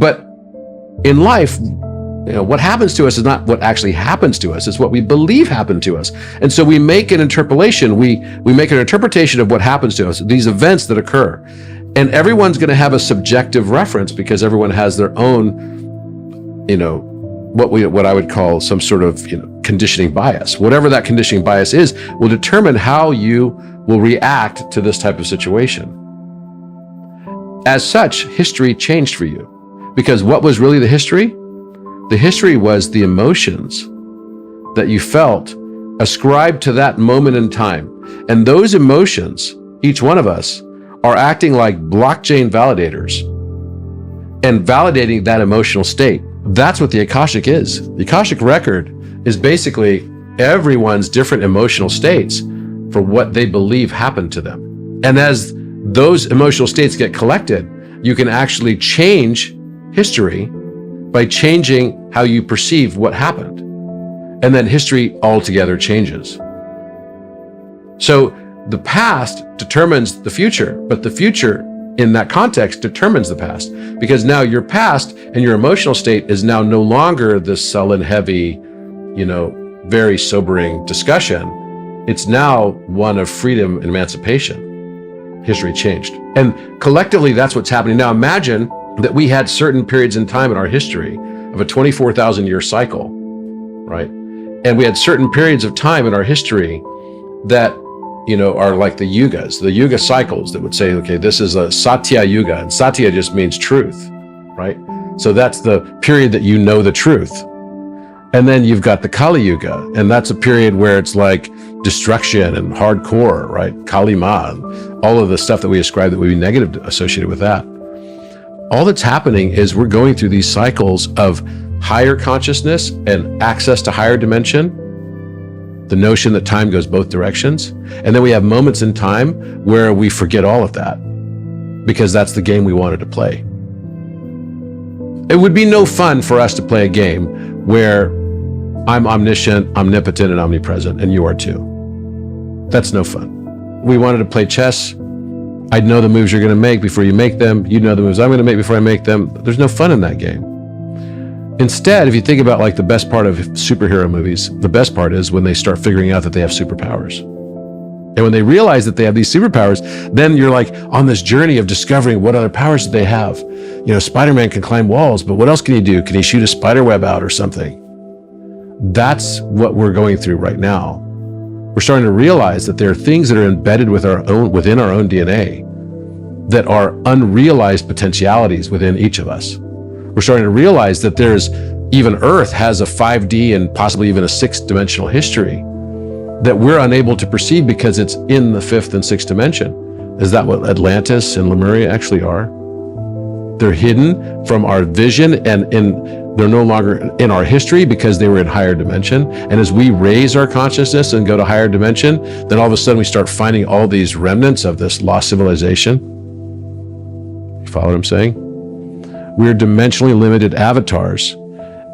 But in life, what happens to us is not what actually happens to us. It's what we believe happened to us. And so we make an interpolation. We make an interpretation of what happens to us, these events that occur. And everyone's going to have a subjective reference because everyone has their own, what I would call some sort of conditioning bias. Whatever that conditioning bias is will determine how you will react to this type of situation. As such, history changed for you. Because what was really the history? The history was the emotions that you felt ascribed to that moment in time. And those emotions, each one of us, are acting like blockchain validators and validating that emotional state. That's what the Akashic is. The Akashic record is basically everyone's different emotional states for what they believe happened to them. And as those emotional states get collected, you can actually change history by changing how you perceive what happened. And then history altogether changes. So the past determines the future, but the future in that context determines the past, because now your past and your emotional state is now no longer this sullen, heavy, very sobering discussion. It's now one of freedom and emancipation. History changed. And collectively, that's what's happening. Now imagine that we had certain periods in time in our history of a 24,000 year cycle, right? And we had certain periods of time in our history that, are like the yuga cycles that would say, okay, this is a Satya Yuga, and Satya just means truth, right? So that's the period that the truth. And then you've got the Kali Yuga, and that's a period where it's like destruction and hardcore, right? Kali Ma, all of the stuff that we ascribe that would be negative associated with that. All that's happening is we're going through these cycles of higher consciousness and access to higher dimension, the notion that time goes both directions. And then we have moments in time where we forget all of that because that's the game we wanted to play. It would be no fun for us to play a game where I'm omniscient, omnipotent, and omnipresent, and you are too. That's no fun. We wanted to play chess. I'd know the moves you're going to make before you make them. You'd know the moves I'm going to make before I make them. There's no fun in that game. Instead, if you think about like the best part of superhero movies, the best part is when they start figuring out that they have superpowers. And when they realize that they have these superpowers, then you're like on this journey of discovering what other powers do they have. Spider-Man can climb walls, but what else can he do? Can he shoot a spider web out or something? That's what we're going through right now. We're starting to realize that there are things that are embedded within our own DNA that are unrealized potentialities within each of us. We're starting to realize that even Earth has a 5D and possibly even a 6th dimensional history that we're unable to perceive because it's in the 5th and 6th dimension. Is that what Atlantis and Lemuria actually are? They're hidden from our vision and they're no longer in our history because they were in higher dimension. And as we raise our consciousness and go to higher dimension, then all of a sudden we start finding all these remnants of this lost civilization. You follow what I'm saying? We're dimensionally limited avatars,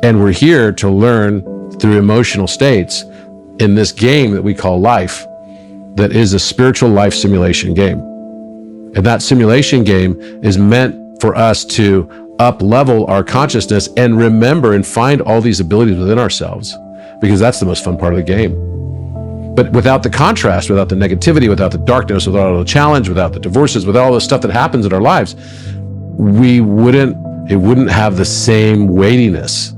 and we're here to learn through emotional states in this game that we call life, that is a spiritual life simulation game. And that simulation game is meant for us to up-level our consciousness and remember and find all these abilities within ourselves, because that's the most fun part of the game. But without the contrast, without the negativity, without the darkness, without all the challenge, without the divorces, without all the stuff that happens in our lives, it wouldn't have the same weightiness